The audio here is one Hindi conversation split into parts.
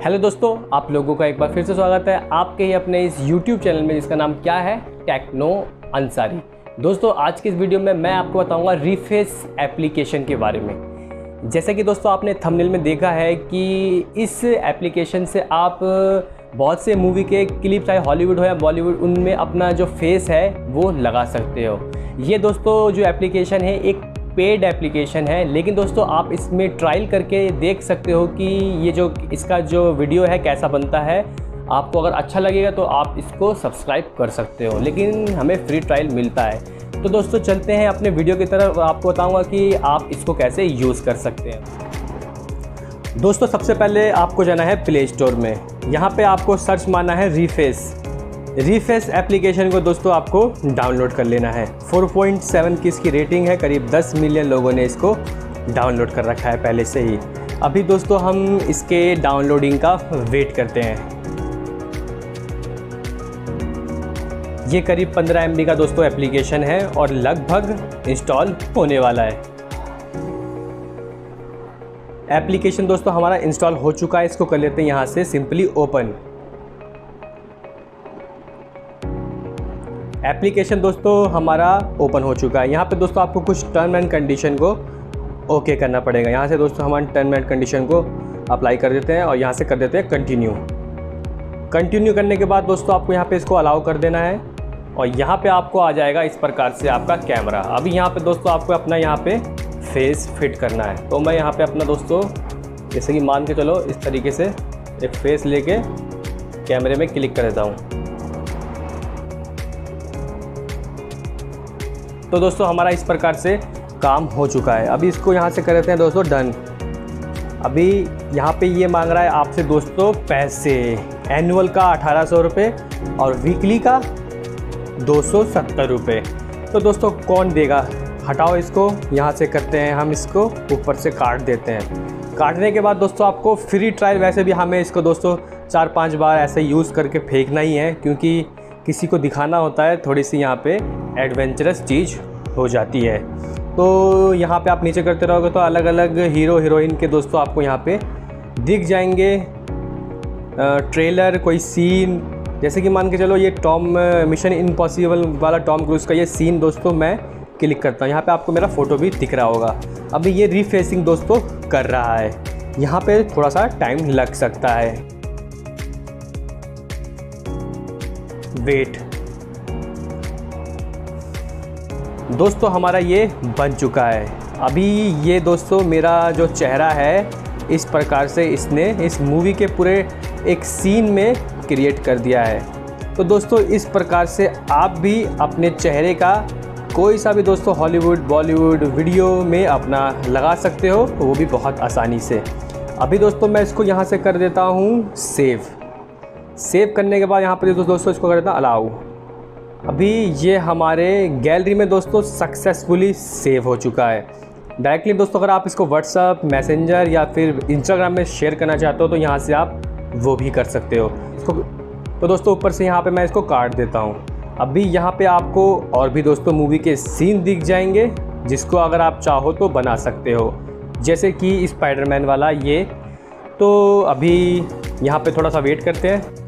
हेलो दोस्तों, आप लोगों का एक बार फिर से स्वागत है आपके ही अपने इस YouTube चैनल में जिसका नाम क्या है, टेक्नो अंसारी। दोस्तों आज की इस वीडियो में मैं आपको बताऊंगा रीफेस एप्लीकेशन के बारे में। जैसे कि दोस्तों आपने थंबनेल में देखा है कि इस एप्लीकेशन से आप बहुत से मूवी के क्लिप, चाहे हॉलीवुड हो या बॉलीवुड, उनमें अपना जो फेस है वो लगा सकते हो। ये दोस्तों जो एप्लीकेशन है एक पेड एप्लीकेशन है, लेकिन दोस्तों आप इसमें ट्रायल करके देख सकते हो कि ये जो इसका जो वीडियो है कैसा बनता है। आपको अगर अच्छा लगेगा तो आप इसको सब्सक्राइब कर सकते हो, लेकिन हमें फ्री ट्रायल मिलता है। तो दोस्तों चलते हैं अपने वीडियो की तरफ। आपको बताऊंगा कि आप इसको कैसे यूज़ कर सकते हैं। दोस्तों सबसे पहले आपको जाना है प्ले स्टोर में। यहाँ पे आपको सर्च मारना है रीफेस एप्लीकेशन को दोस्तों आपको डाउनलोड कर लेना है। 4.7 की इसकी रेटिंग है, करीब 10 मिलियन लोगों ने इसको डाउनलोड कर रखा है पहले से ही। अभी दोस्तों हम इसके डाउनलोडिंग का वेट करते हैं। ये करीब 15 MB का दोस्तों एप्लीकेशन है और लगभग इंस्टॉल होने वाला है। एप्लीकेशन दोस्तों हमारा इंस्टॉल हो चुका है। इसको कर लेते हैं यहाँ से सिंपली ओपन। एप्लीकेशन दोस्तों हमारा ओपन हो चुका है। यहाँ पे दोस्तों आपको कुछ टर्म एंड कंडीशन को ओके करना पड़ेगा। यहाँ से दोस्तों हम टर्म एंड कंडीशन को अप्लाई कर देते हैं और यहाँ से कर देते हैं कंटिन्यू करने के बाद दोस्तों आपको यहाँ पे इसको अलाउ कर देना है और यहाँ पे आपको आ जाएगा इस प्रकार से आपका कैमरा। अभी यहाँ पे दोस्तों आपको अपना यहाँ पे फेस फिट करना है। तो मैं यहाँ पे अपना दोस्तों जैसे कि मान के चलो इस तरीके से एक फेस लेके कैमरे में क्लिक कर देता हूँ। तो दोस्तों हमारा इस प्रकार से काम हो चुका है। अभी इसको यहाँ से कर देते हैं दोस्तों डन। अभी यहाँ पे ये मांग रहा है आपसे दोस्तों पैसे। एनुअल का 1800 रुपये और वीकली का 270 रुपये। तो दोस्तों कौन देगा, हटाओ इसको। यहाँ से करते हैं हम इसको ऊपर से काट देते हैं। काटने के बाद दोस्तों आपको फ्री ट्रायल, वैसे भी हमें इसको दोस्तों 4-5 बार ऐसे यूज़ करके फेंकना ही है, क्योंकि किसी को दिखाना होता है थोड़ी सी यहाँ पे एडवेंचरस चीज़ हो जाती है। तो यहाँ पे आप नीचे करते रहोगे तो अलग अलग हीरो हीरोइन के दोस्तों आपको यहाँ पे दिख जाएंगे ट्रेलर, कोई सीन। जैसे कि मान के चलो ये मिशन इम्पॉसिबल वाला टॉम क्रूज़ का ये सीन दोस्तों मैं क्लिक करता हूँ। यहाँ पे आपको मेरा फ़ोटो भी दिख रहा होगा। अभी ये रीफेसिंग दोस्तों कर रहा है। यहाँ पे थोड़ा सा टाइम लग सकता है, वेट। दोस्तों हमारा ये बन चुका है। अभी ये दोस्तों मेरा जो चेहरा है इस प्रकार से इसने इस मूवी के पूरे एक सीन में क्रिएट कर दिया है। तो दोस्तों इस प्रकार से आप भी अपने चेहरे का कोई सा भी दोस्तों हॉलीवुड बॉलीवुड वीडियो में अपना लगा सकते हो, वो भी बहुत आसानी से। अभी दोस्तों मैं इसको यहाँ से कर देता हूँ सेव करने के बाद यहाँ पर दोस्तों इसको कर देता हूँ अलाउ। अभी ये हमारे गैलरी में दोस्तों सक्सेसफुली सेव हो चुका है। डायरेक्टली दोस्तों अगर आप इसको व्हाट्सअप, मैसेंजर या फिर इंस्टाग्राम में शेयर करना चाहते हो तो यहाँ से आप वो भी कर सकते हो इसको। तो दोस्तों ऊपर से यहाँ पे मैं इसको काट देता हूँ। अभी यहाँ पे आपको और भी दोस्तों मूवी के सीन दिख जाएंगे, जिसको अगर आप चाहो तो बना सकते हो, जैसे कि स्पाइडरमैन वाला ये। तो अभी यहाँ पे थोड़ा सा वेट करते हैं।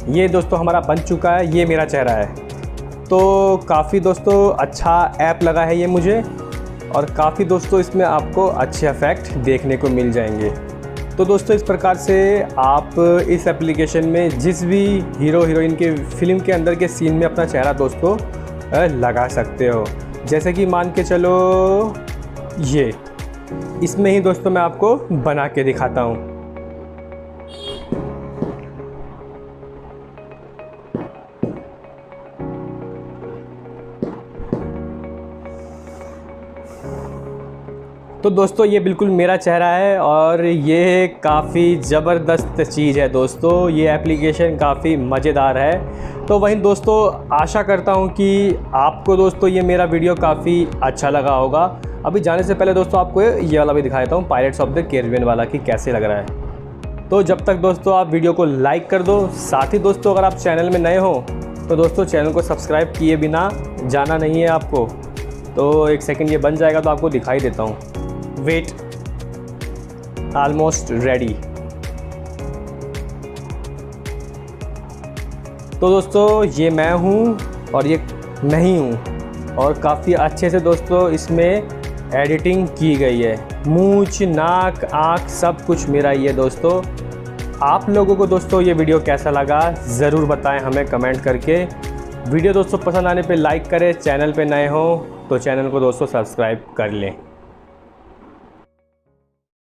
ये दोस्तों हमारा बन चुका है, ये मेरा चेहरा है। तो काफ़ी दोस्तों अच्छा ऐप लगा है ये मुझे, और काफ़ी दोस्तों इसमें आपको अच्छे इफेक्ट देखने को मिल जाएंगे। तो दोस्तों इस प्रकार से आप इस एप्लीकेशन में जिस भी हीरो हीरोइन के फिल्म के अंदर के सीन में अपना चेहरा दोस्तों लगा सकते हो। जैसे कि मान के चलो ये इसमें ही दोस्तों मैं आपको बना के दिखाता हूँ। तो दोस्तों ये बिल्कुल मेरा चेहरा है और ये काफ़ी ज़बरदस्त चीज़ है दोस्तों। ये एप्लीकेशन काफ़ी मज़ेदार है। तो वहीं दोस्तों आशा करता हूँ कि आपको दोस्तों ये मेरा वीडियो काफ़ी अच्छा लगा होगा। अभी जाने से पहले दोस्तों आपको ये वाला भी दिखा देता हूँ, पायरेट्स ऑफ द कैरिबियन वाला, कि कैसे लग रहा है। तो जब तक दोस्तों आप वीडियो को लाइक कर दो। साथ ही दोस्तों अगर आप चैनल में नए हो तो दोस्तों चैनल को सब्सक्राइब किए बिना जाना नहीं है आपको, तो एक सेकंड ये बन जाएगा तो आपको दिखाई देता हूँ। Wait, almost ready. तो दोस्तों ये मैं हूँ और ये मैं ही हूँ, और काफ़ी अच्छे से दोस्तों इसमें एडिटिंग की गई है। मूंछ, नाक, आँख सब कुछ मेरा ही है दोस्तों। आप लोगों को दोस्तों ये वीडियो कैसा लगा ज़रूर बताएं हमें कमेंट करके। वीडियो दोस्तों पसंद आने पे लाइक करें, चैनल पे नए हो तो चैनल को दोस्तों सब्सक्राइब कर लें।